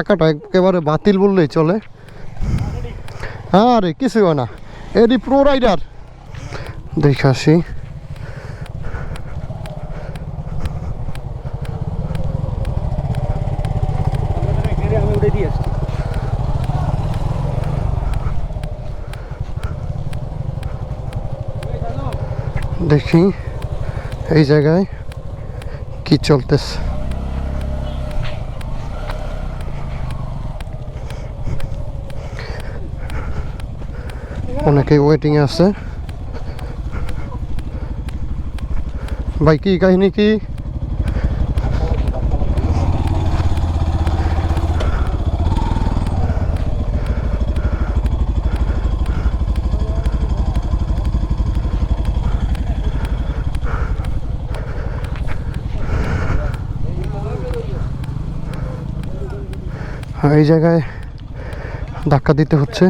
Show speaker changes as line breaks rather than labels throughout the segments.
টাকাটা একেবারে বাতিল বললেই চলে। আরে কিছু না, এডি প্রো রাইডার দেখে আসি। দেখি এই জায়গায় কি চলতেছে। অনেকেই ওয়েটিং এ আছে। ভাই কি কাহিনী কি? এই জায়গায় ধাক্কা দিতে হচ্ছে।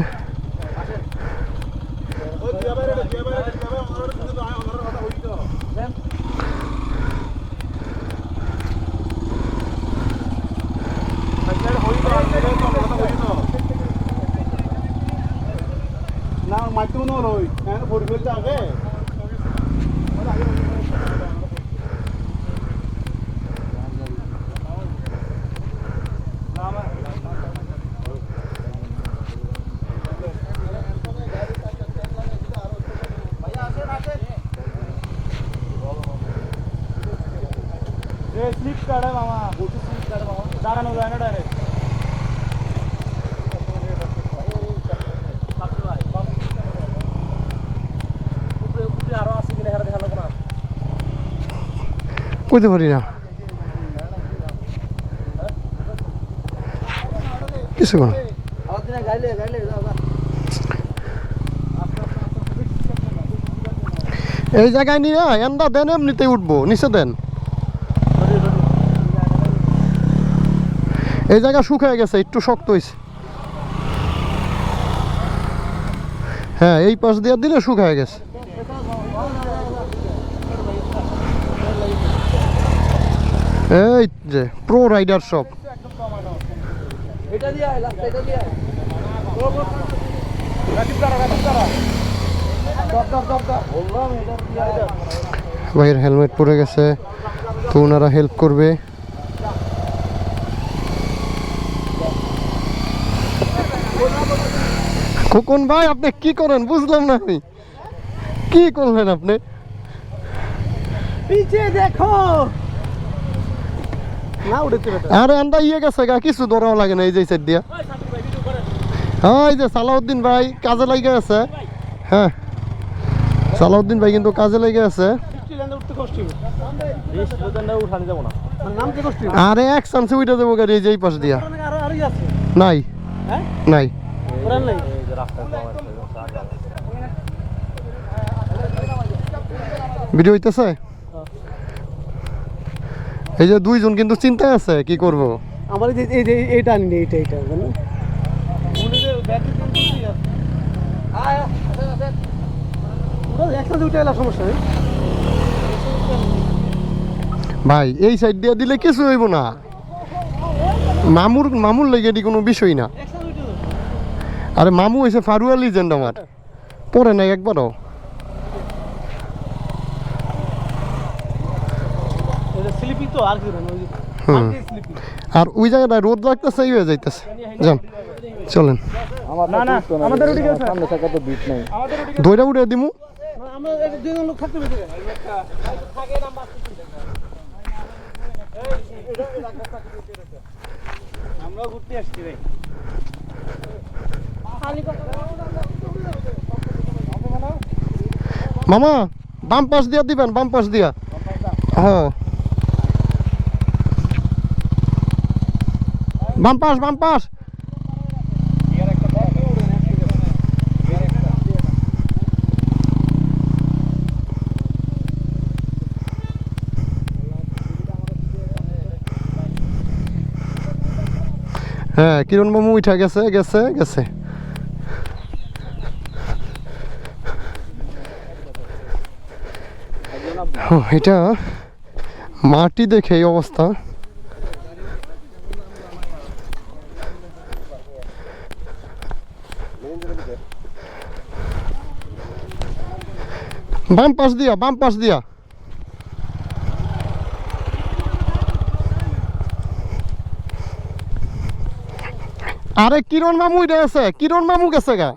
স্লিপ কাটে মামা, স্লিপ কাটে মামা, দাঁড়ানো যায় না ডাইরেক্ট।
কইতে পারি না কিছু না। এই জায়গায় নিয়ে এন্দা দেন, এমনিতেই উঠবো, নিচে দেন। এই জায়গা শুকিয়ে গেছে, একটু শক্ত হয়েছে। হ্যাঁ, এই পাশ দিয়ে দিলে শুকিয়ে গেছে। এই যে প্রো রাইডার সব। ভাইয়ের হেলমেট পরে গেছে, তো ওনারা হেল্প করবে। খোকন ভাই আপনি কি করেন বুঝলাম না, আমি কি করলেন আপনি?
পিছে দেখো না, উঠেছে বেটা।
আরে আন্দা ইয়ে গেছে গা, কিছু ধরাও লাগে না। এই যে সাইড দিয়া, হ্যাঁ এই যে সালাউদ্দিন ভাই কাজে লাগে আছে। হ্যাঁ সালাউদ্দিন ভাই কিন্তু কাজে লেগে আছে। আরে এক চান্সে উঠে যাবো গাড়ি, এই যে এই পাশ দিয়া। নাই নাই, ভিডিও হইতেছে। এই যে দুইজন কিন্তু চিন্তায় আছে কি করব।
আমার এই যে এইটা আনি, এইটা একসাথে উঠে এলাম, সমস্যা নেই
ভাই। এই সাইড দিয়ে দিলে কিছু হইব না, মামুর লেগে এটি কোনো বিষয় না। আরে মামু হয়েছে ফারুয়া লিজেন্ড, আমার পরে নাই একবারও। আর ওই জায়গাটায় রোদ লাগতেছে, এই হয়ে যাইতেছে। যান চলেন, দইটা উঠে দিমু। মামা বাম পাশ দিয়া দিবেন, বাম পাশ দিয়া। হ্যাঁ বাম পাশ, বাম পাশ। হ্যাঁ কিরণ মামু উঠা গেছে গেছে গেছে। এটা মাটি দেখে এই অবস্থা। বাম পাশ দিয়া, বাম পাশ দিয়া। আরে কিরণ মামু এটা আছে, কিরণ মামু গেছে গা।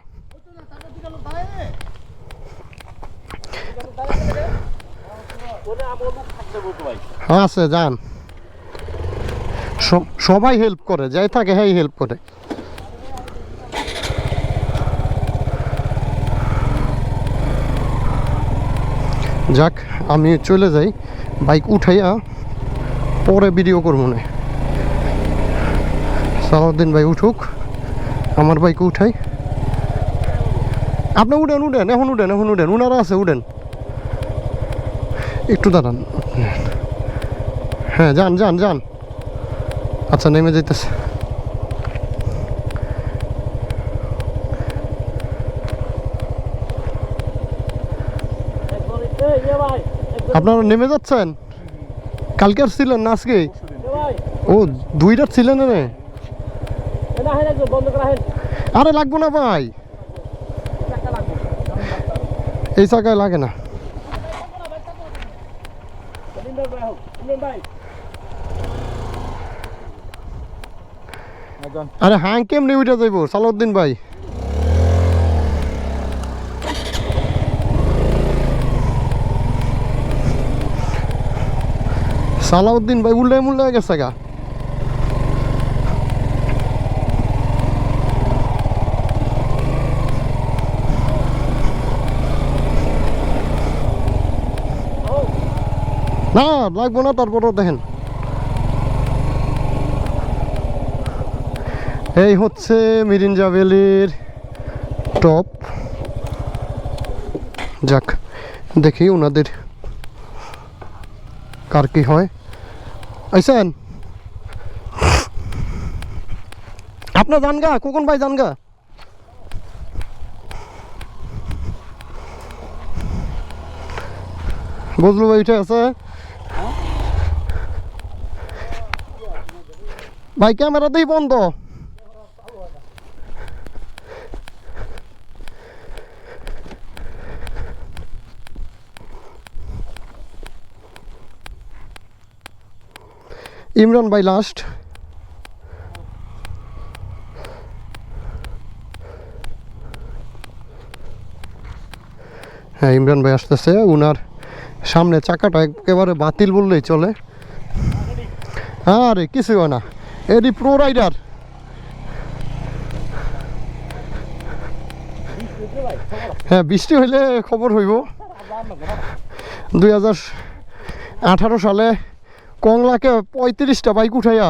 আছে যান, সবাই হেল্প করে, যাই থাকে হ্যাঁ হেল্প করে। যাক আমি চলে যাই, বাইক উঠাইয়া পরে ভিডিও করবো না। সালাউদ্দিন ভাই উঠুক, আমার বাইক উঠাই। আপনি উঠেন উঠেন, এখন উঠেন, এখন উঠেন, উনারা আছে উঠেন, একটু দাঁড়ান। হ্যাঁ যান যান যান। আচ্ছা নেমে যেতেছে। আপনারা নেমে যাচ্ছেন? কালকে আর ছিলেন না আজকে? ও 2 রাত ছিলেন না? আরে লাগবো না ভাই, এই জায়গায় লাগে না। আরে হ্যাঁ কেমনি উঠে যাইব সালাউদ্দিন ভাই? সালাউদ্দিন ভাই উল্লে মুল্লে গেছে গা। না লাগবো না, তারপরও দেখেন এই হচ্ছে মিরিঞ্জা ভ্যালির টপ। যাক দেখি ওনাদের কার কি হয়। আইসেন আপনার জানগা, কোকন ভাই জানগা। বজলু ভাই উঠে আছে ভাই, ক্যামেরা দিয়ে বন্ধ। ইমরান ভাই লাস্ট। হ্যাঁ ইমরান ভাই আসতেছে, উনার সামনে চাকাটা একেবারে বাতিল বললেই চলে। আরে কিছু হয় না, এডি প্রো রাইডার। হ্যাঁ বৃষ্টি হইলে খবর হইব। 2018 সালে কংলাকে 35টা বাইক উঠাইয়া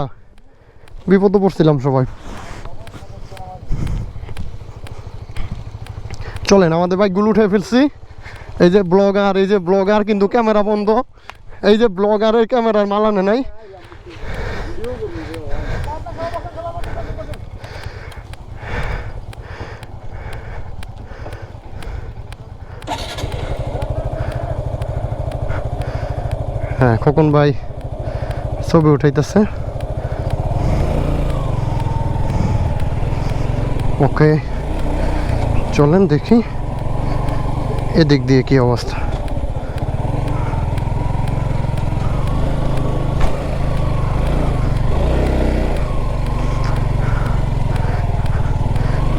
বিপদে পড়ছিলাম সবাই। চলেন আমাদের বাইকগুলো উঠে ফেলছি। এই যে ব্লগার কিন্তু ক্যামেরা বন্ধ। এই যে ব্লগারের ক্যামেরার মালানে নাই। হ্যাঁ খোকন ভাই ছবি উঠাইতেছে। ওকে চলেন দেখি এদিক দিয়ে কি অবস্থা।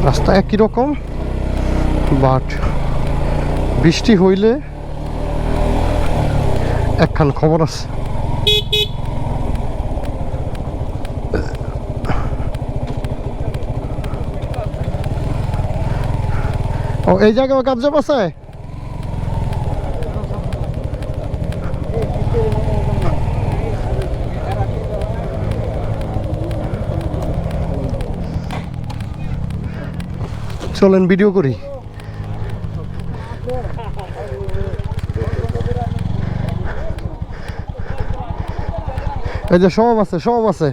রাস্তা একই রকম, বাট বৃষ্টি হইলে একখান খবর আছে। ও এই জায়গায় কাজ আছে। চলেন ভিডিও করি। এই যে সব আছে, সব আছে।